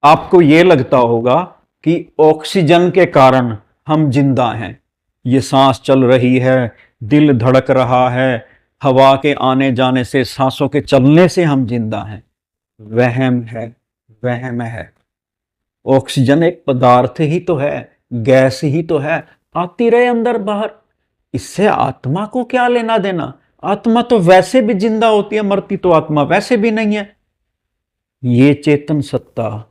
आपको ये लगता होगा कि ऑक्सीजन के कारण हम जिंदा हैं। ये सांस चल रही है, दिल धड़क रहा है, हवा के आने जाने से, सांसों के चलने से हम जिंदा हैं। वहम है, वहम है। ऑक्सीजन एक पदार्थ ही तो है, गैस ही तो है, आती रहे अंदर बाहर। इससे आत्मा को क्या लेना देना? आत्मा तो वैसे भी जिंदा होती है, मरती तो आत्मा वैसे भी नहीं है। ये चेतन सत्ता,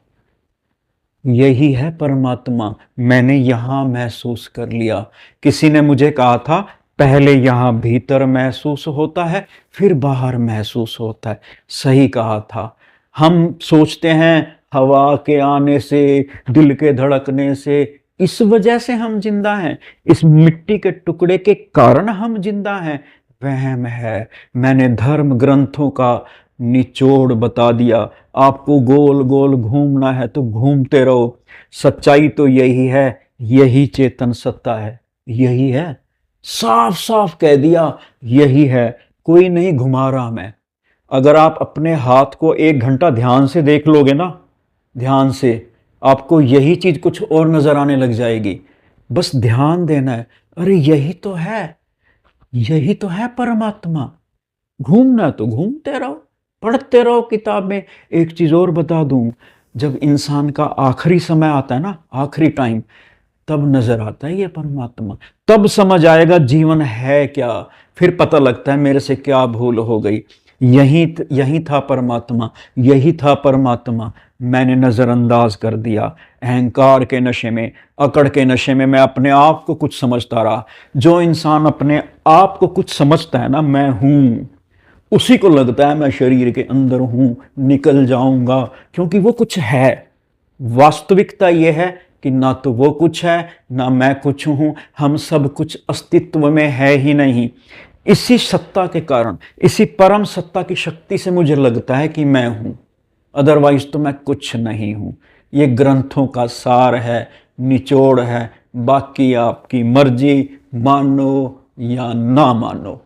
यही है परमात्मा। मैंने यहां महसूस कर लिया। किसी ने मुझे कहा था, पहले यहां भीतर महसूस होता है, फिर बाहर महसूस होता है। सही कहा था। हम सोचते हैं हवा के आने से, दिल के धड़कने से, इस वजह से हम जिंदा हैं, इस मिट्टी के टुकड़े के कारण हम जिंदा हैं। वहम है। मैंने धर्म ग्रंथों का निचोड़ बता दिया। आपको गोल गोल घूमना है तो घूमते रहो। सच्चाई तो यही है, यही चेतन सत्ता है, यही है। साफ साफ कह दिया, यही है। कोई नहीं घुमा रहा मैं। अगर आप अपने हाथ को 1 घंटा ध्यान से देख लोगे ना, ध्यान से, आपको यही चीज कुछ और नजर आने लग जाएगी। बस ध्यान देना है। अरे यही तो है, यही तो है परमात्मा। घूमना तो घूमते रहो, पढ़ते रहो किताबें। एक चीज और बता दूं, जब इंसान का आखिरी समय आता है ना, आखिरी टाइम, तब नजर आता है ये परमात्मा। तब समझ आएगा जीवन है क्या। फिर पता लगता है मेरे से क्या भूल हो गई। यही था परमात्मा, यही था परमात्मा। मैंने नजरअंदाज कर दिया। अहंकार के नशे में, अकड़ के नशे में मैं अपने आप को कुछ समझता रहा। जो इंसान अपने आप को कुछ समझता है ना, मैं हूं, उसी को लगता है मैं शरीर के अंदर हूं, निकल जाऊंगा, क्योंकि वो कुछ है। वास्तविकता यह है कि ना तो वो कुछ है, ना मैं कुछ हूं। हम सब कुछ अस्तित्व में है ही नहीं। इसी सत्ता के कारण, इसी परम सत्ता की शक्ति से मुझे लगता है कि मैं हूं। अदरवाइज तो मैं कुछ नहीं हूं। ये ग्रंथों का सार है, निचोड़ है। बाकी आपकी मर्जी, मानो या ना मानो।